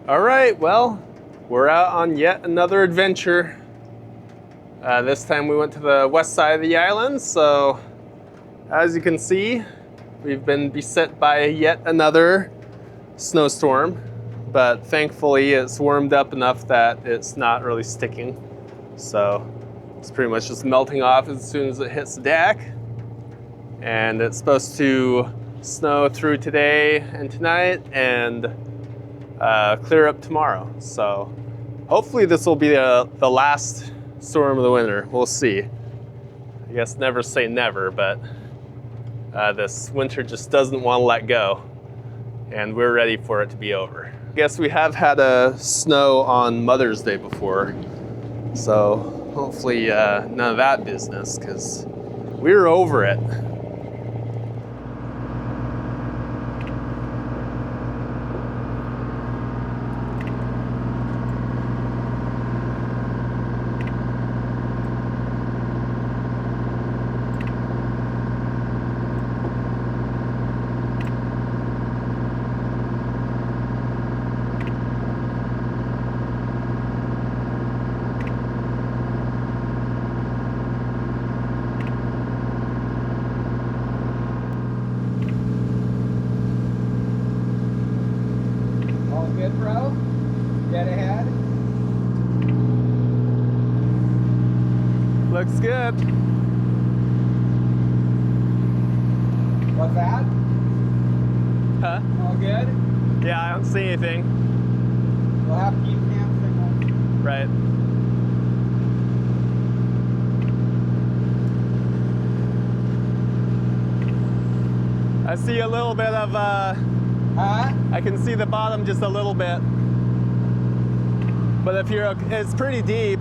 All right, well, we're out on yet another adventure. This time we went to the west side of the island, so as you can see, we've been beset by yet another snowstorm, but thankfully it's warmed up enough that it's not really sticking. So it's pretty much just melting off as soon as it hits the deck. And it's supposed to snow through today and tonight and clear up tomorrow. So hopefully this will be the last storm of the winter. We'll see. I guess never say never, but this winter just doesn't want to let go, and we're ready for it to be over. I guess we have had a snow on Mother's Day before, so hopefully none of that business, because we're over it. Good, bro? Dead ahead? Looks good. What's that? Huh? All good? Yeah, I don't see anything. We'll have to keep cam signals. Right. I see a little bit of, I can see the bottom just a little bit. But if you're, it's pretty deep.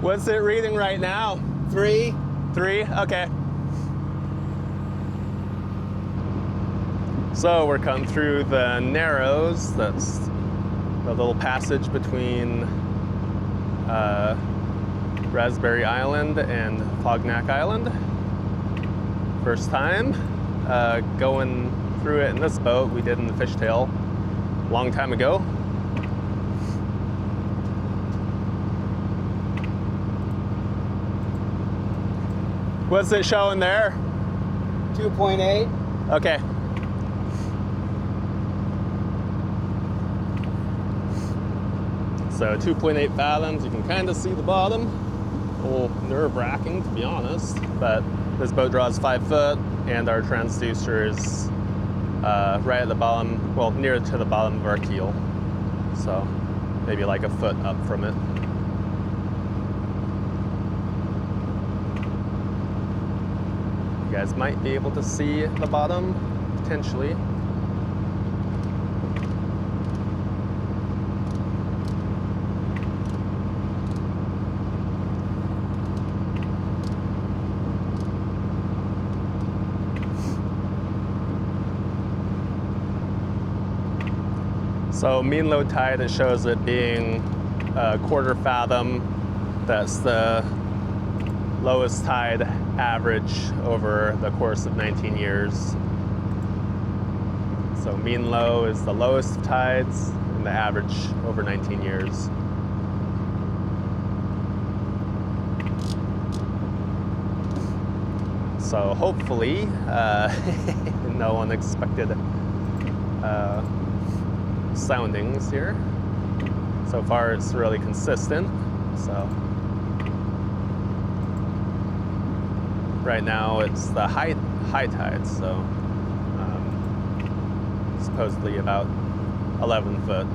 What's it reading right now? 3. 3? Okay. So we're coming through the Narrows. That's the little passage between Raspberry Island and Kodiak Island. First time going through it in this boat. We did in the fishtail a long time ago. What's it showing there? 2.8. Okay. So 2.8 fathoms, you can kind of see the bottom. A little nerve-wracking, to be honest, but this boat draws 5 foot, and our transducer is right at the bottom, well, near to the bottom of our keel. So maybe like a foot up from it. You guys might be able to see the bottom, potentially. So mean low tide, it shows it being a 1/4 fathom. That's the lowest tide average over the course of 19 years. So mean low is the lowest of tides, and the average over 19 years. So hopefully, no unexpected soundings here. So far it's really consistent, so. Right now it's the high tide, so supposedly about 11 foot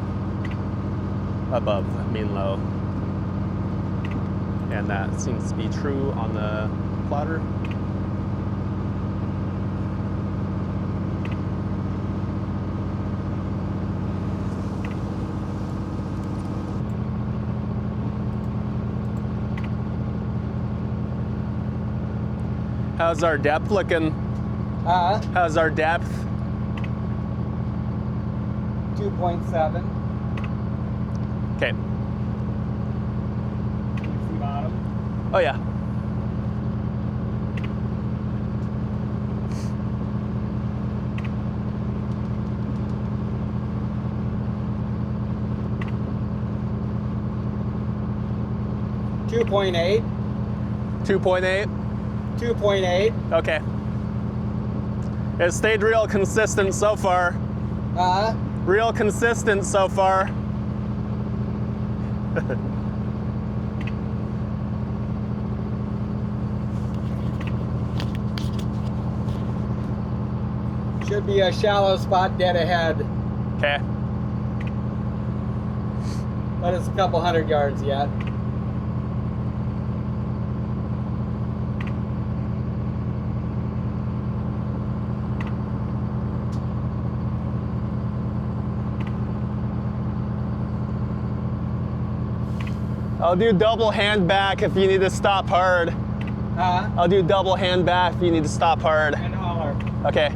above mean low. And that seems to be true on the plotter. How's our depth looking? How's our depth? 2.7. Okay. Can you see bottom? Oh yeah. Two point eight. 2.8. 2.8. Okay. It stayed real consistent so far. Real consistent so far. Should be a shallow spot dead ahead, Okay. but it's a couple 100 yards yet. I'll do double hand back if you need to stop hard. I'll do double hand back if you need to stop hard. And holler. Okay.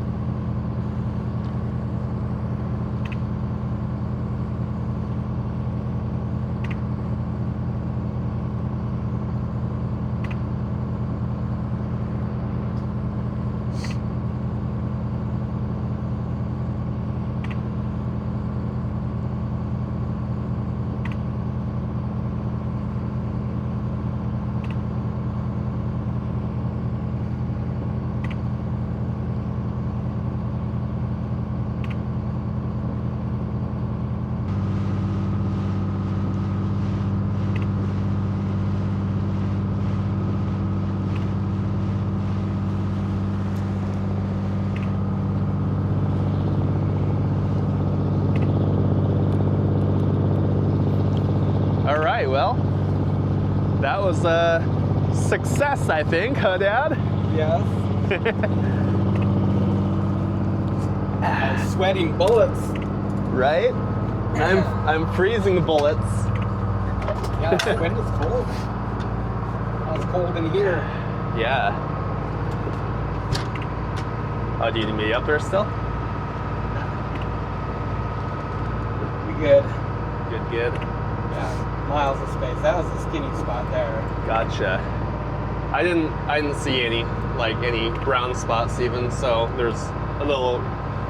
All right, well, that was a success, I think, huh, Dad? Yes. I'm sweating bullets. Right? I'm freezing bullets. Yeah, the wind is cold. It's cold in here. Yeah. Oh, do you need me up there still? We good. Good. Yeah. Miles of space. That was a skinny spot there. Gotcha. I didn't see any brown spots even, so there's a little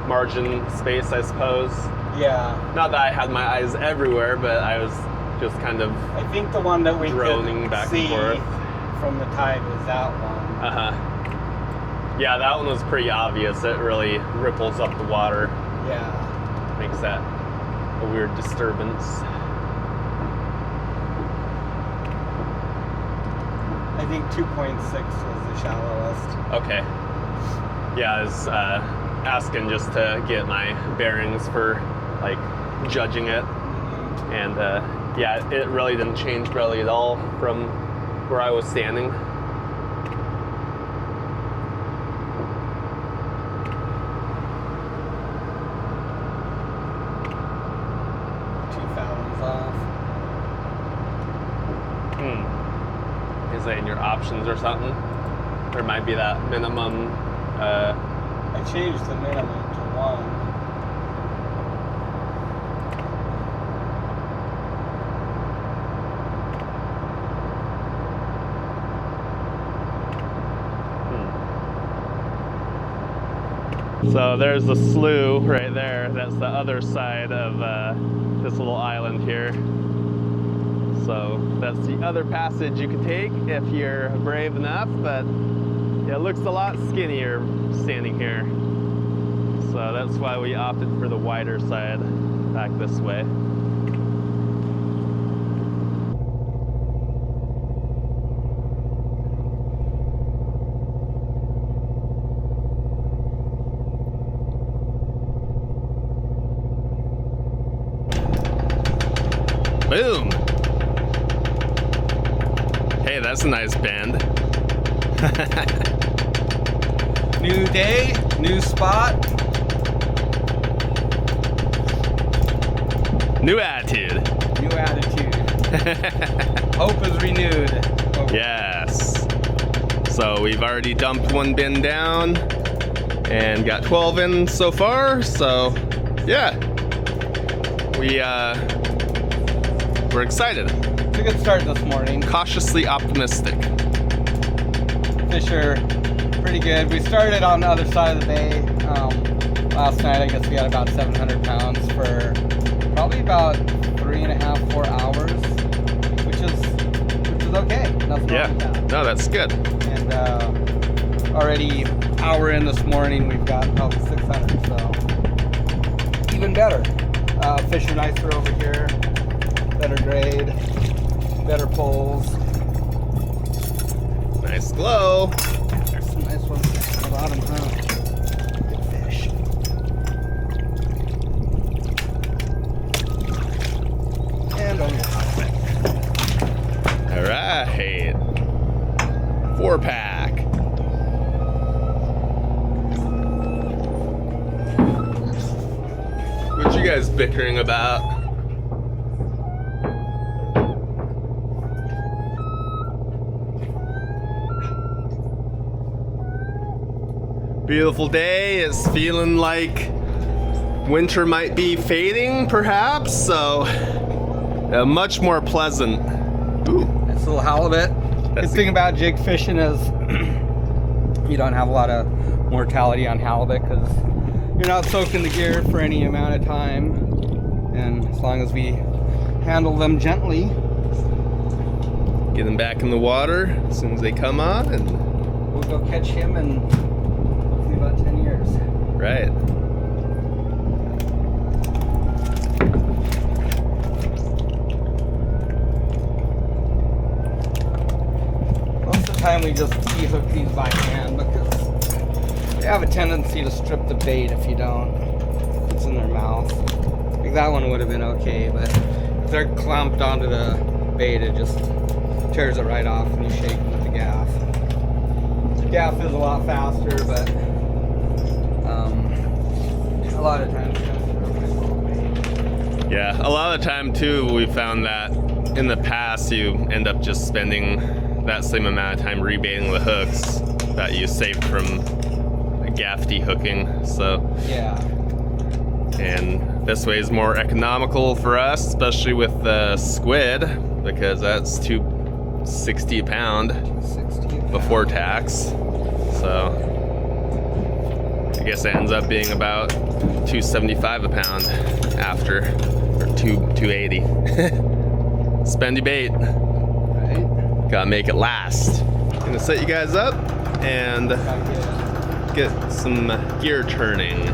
margin space, I suppose. Yeah. Not that I had my eyes everywhere, but I was just kind of I think the one that we droning could back see and forth. from the tide was that one. Yeah, that one was pretty obvious. It really ripples up the water. Yeah. Makes that a weird disturbance. I think 2.6 was the shallowest. Okay. Yeah, I was asking just to get my bearings for judging it. And yeah, it really didn't change really at all from where I was standing. 2 fathoms off. Is that in your options or something? There might be that minimum. I changed the minimum to 1. So there's the slough right there. That's the other side of this little island here. So that's the other passage you can take if you're brave enough, but it looks a lot skinnier standing here. So that's why we opted for the wider side back this way. Boom. Hey, that's a nice bend. New day, new spot. New attitude. New attitude. Hope is renewed. Oh. Yes. So we've already dumped one bin down and got 12 in so far. So yeah, we're excited. It's a good start this morning. Cautiously optimistic. Fish are pretty good. We started on the other side of the bay. Last night I guess we had about 700 pounds for probably about 3.5, 4 hours, which is okay. Nothing Yeah. wrong with that. No, that's good. And already hour in this morning we've got probably 600, so even better. Fish are nicer over here, better grade, better pulls. Nice glow. There's some nice ones at the bottom, huh? Good fish. And on the top. All right. 4-pack. What you guys bickering about? Beautiful day. It's feeling like winter might be fading, perhaps. So, much more pleasant. Ooh, Nice little halibut. Good thing about jig fishing is you don't have a lot of mortality on halibut because you're not soaking the gear for any amount of time. And as long as we handle them gently, get them back in the water as soon as they come on, and we'll go catch him in hopefully about 10 years. right. Most of the time we just de-hook these by hand because they have a tendency to strip the bait if you don't. It's in their mouth. Like that one would have been okay, but if they're clamped onto the bait, it just tears it right off when you shake them with the gaff. Gaff is a lot faster, but a lot of times it's gonna throw my small bait. Yeah, a lot of the time too, we found that in the past you end up just spending that same amount of time rebaiting the hooks that you saved from gaff de-hooking. So Yeah. and this way is more economical for us, especially with the squid, because that's $2.60 a pound 60 before tax. So I guess it ends up being about $2.75 a pound after, or $2.80. Spendy bait. Right? Gotta make it last. Gonna set you guys up and get some gear turning.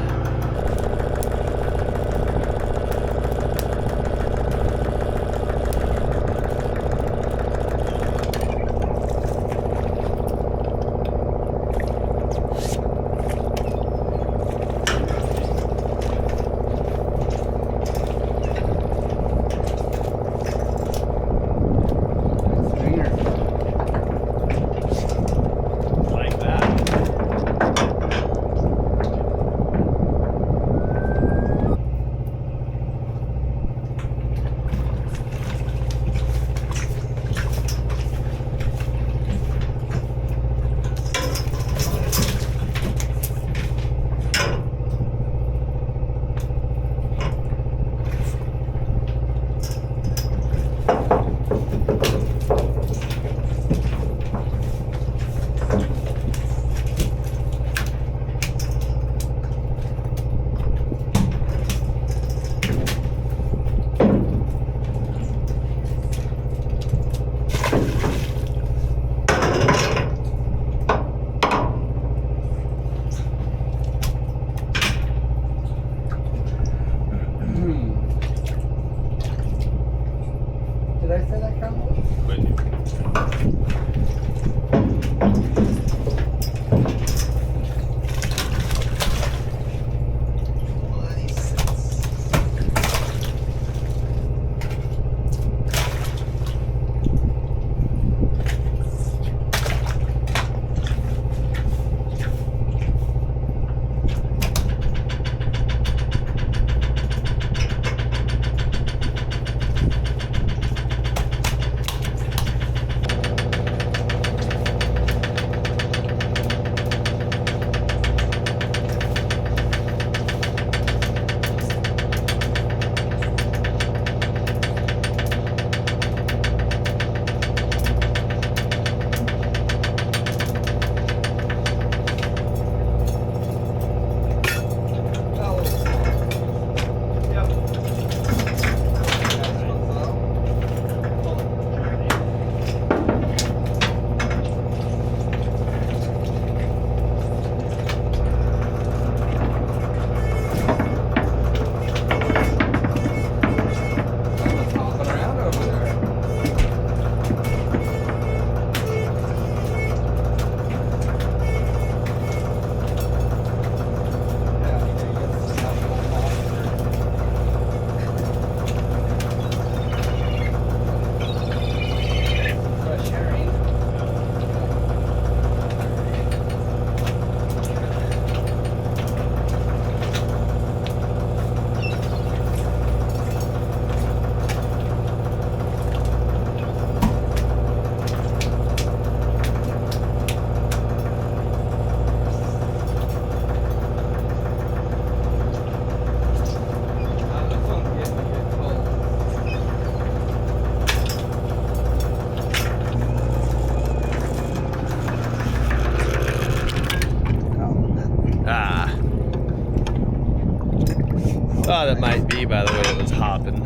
Oh, that might be by the way it was hopping.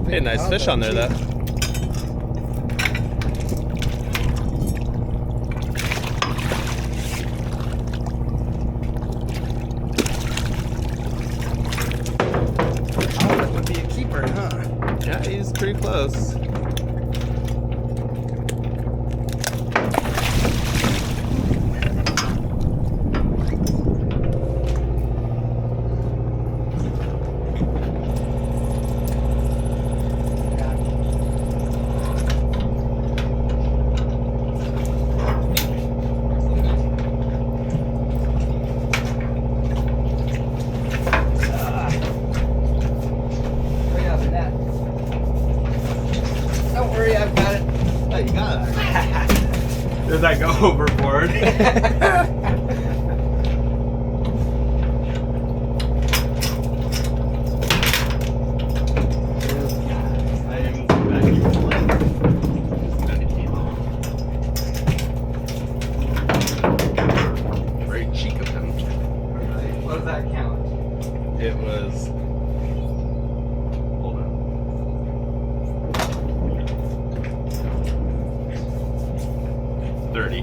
Hey, nice fish on there though. Oh, that would be a keeper, huh? Yeah, he's pretty close. Don't worry, I've got it. Oh, you got it. Does that go overboard? Very cheek of him. What does that count? It was. Hold on. 30.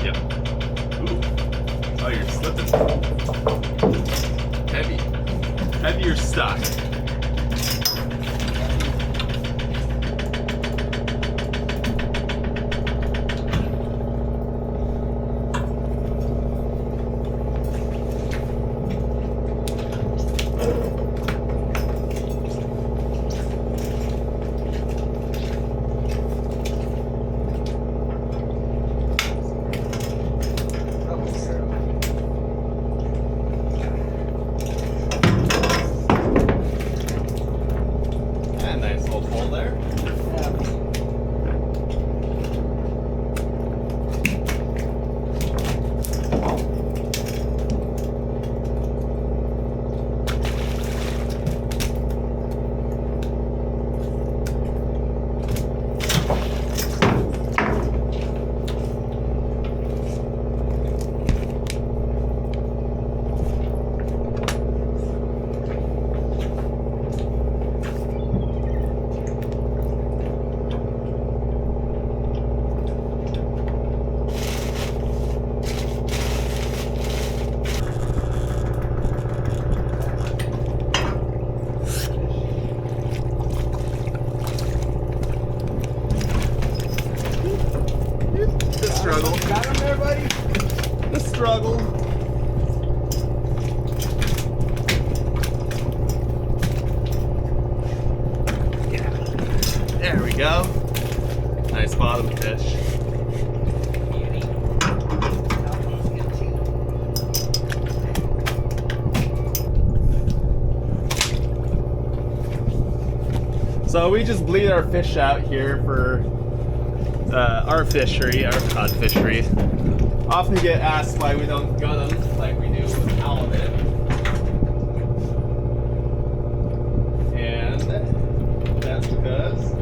Yep. Ooh. Oh, you're slipping. Heavy. Heavier stuck. Nice little pull there. Struggle. Got him there, buddy? The struggle. Yeah. There we go. Nice bottom fish. So we just bleed our fish out here for our fishery, our cod fishery. Often get asked why we don't gut them like we do with halibut. And that's because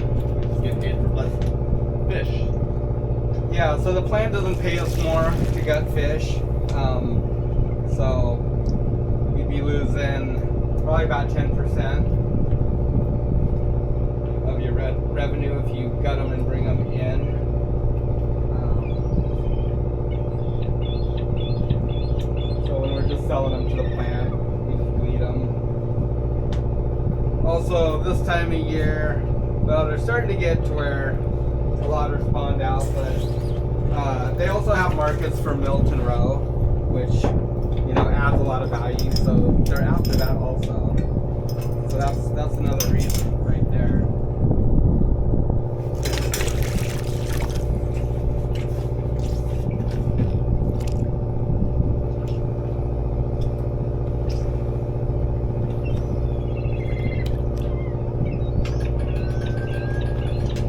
we get paid for blood fish. Yeah, so the plant doesn't pay us more to gut fish. So you'd be losing probably about 10% of your revenue if you gut them and bring them in. So when we're just selling them to the plant, we just bleed them. Also, this time of year, well, they're starting to get to where a lot are spawned out, but they also have markets for Milt and Roe, which, you know, adds a lot of value. So they're after that also. So that's another reason right there.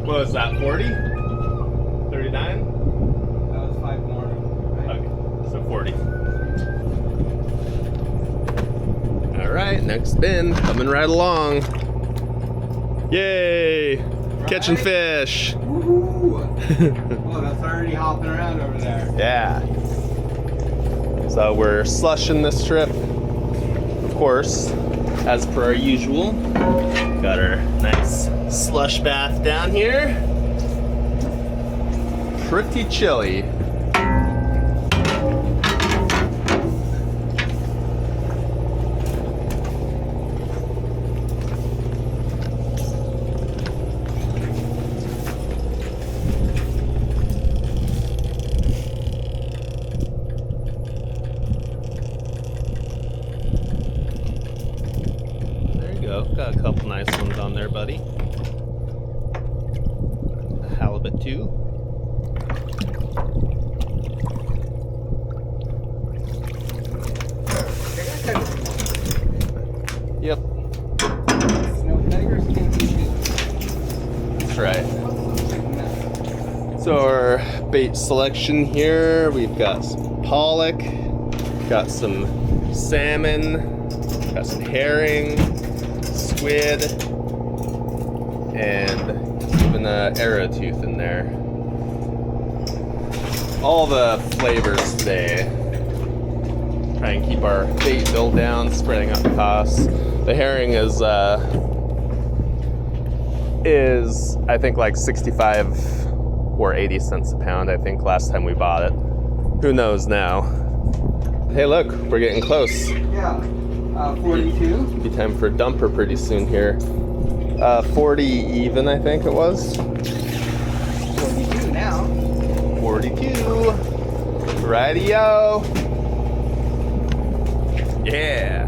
What was that, 40? 39? That was 5 more. Right? Okay, so 40. All right, next bin, coming right along. Yay! Right? Catching fish. Woohoo! Oh, that's already hopping around over there. Yeah. So we're slushing this trip course, as per our usual, got our nice slush bath down here. Pretty chilly. Got a couple nice ones on there, buddy. A halibut too. Yep. Snow tigers can't be beat. That's right. So our bait selection here, we've got some pollock, got some salmon, got some herring, squid, and even a arrow tooth in there. All the flavors today. Try and keep our bait bill down, spreading out the costs. The herring is I think like 65 or 80 cents a pound, I think last time we bought it. Who knows now? Hey look, we're getting close. Yeah, 42. Be time for a dumper pretty soon here. 40 even, I think it was. 42 now. 42. Radio. Yeah.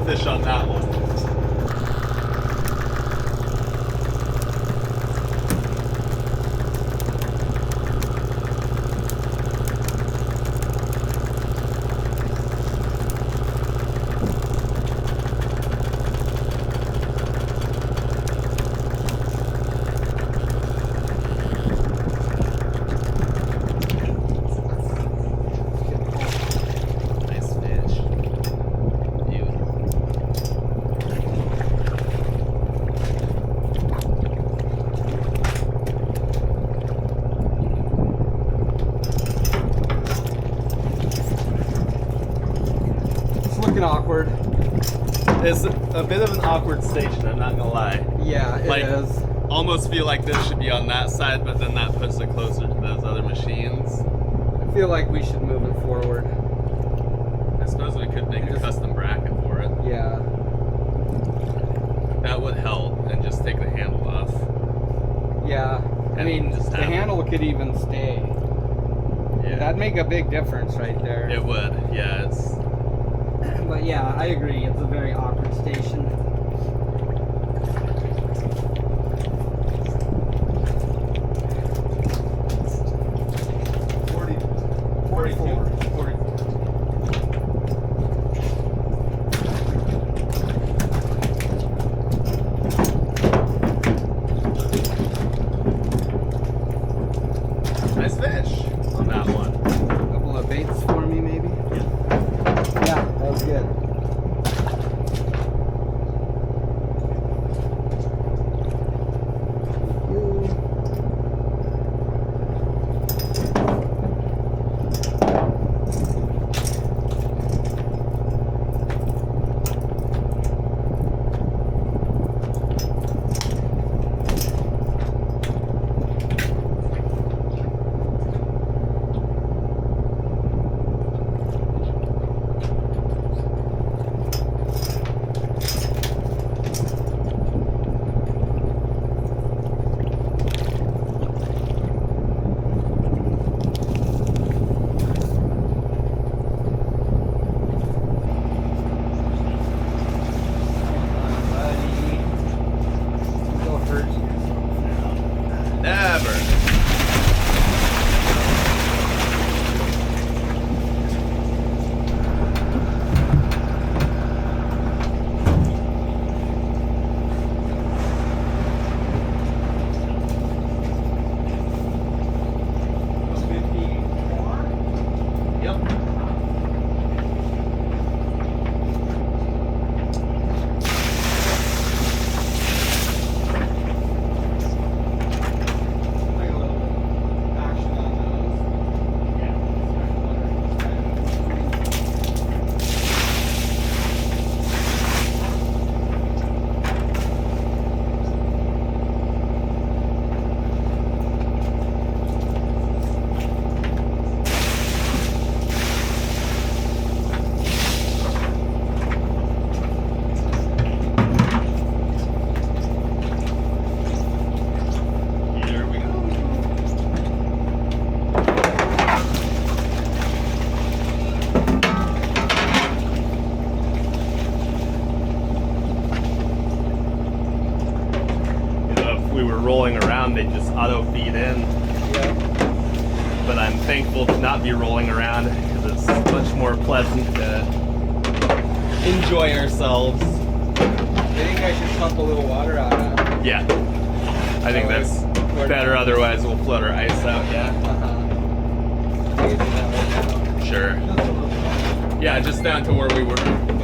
Fish on that one. Awkward. It's a bit of an awkward station, I'm not gonna lie. Yeah, it is. Almost feel like this should be on that side, but then that puts it closer to those other machines. I feel like we should move it forward. I suppose we could make a custom bracket for it. Yeah. That would help, and just take the handle off. Yeah. I mean, the handle could even stay. Yeah. That'd make a big difference right there. It would, yeah. But yeah, I agree. It's a very awkward station. Nice fish on that one. A couple of baits for me, maybe? Yeah, that was good. rolling around, they just auto feed in. Yeah. But I'm thankful to not be rolling around because it's much more pleasant to enjoy ourselves. I think I should pump a little water out of it. Yeah, I think that's better. Otherwise, we'll float our ice out. Yeah. I can do that right now. Sure. Just a little bit. Yeah, just down to where we were.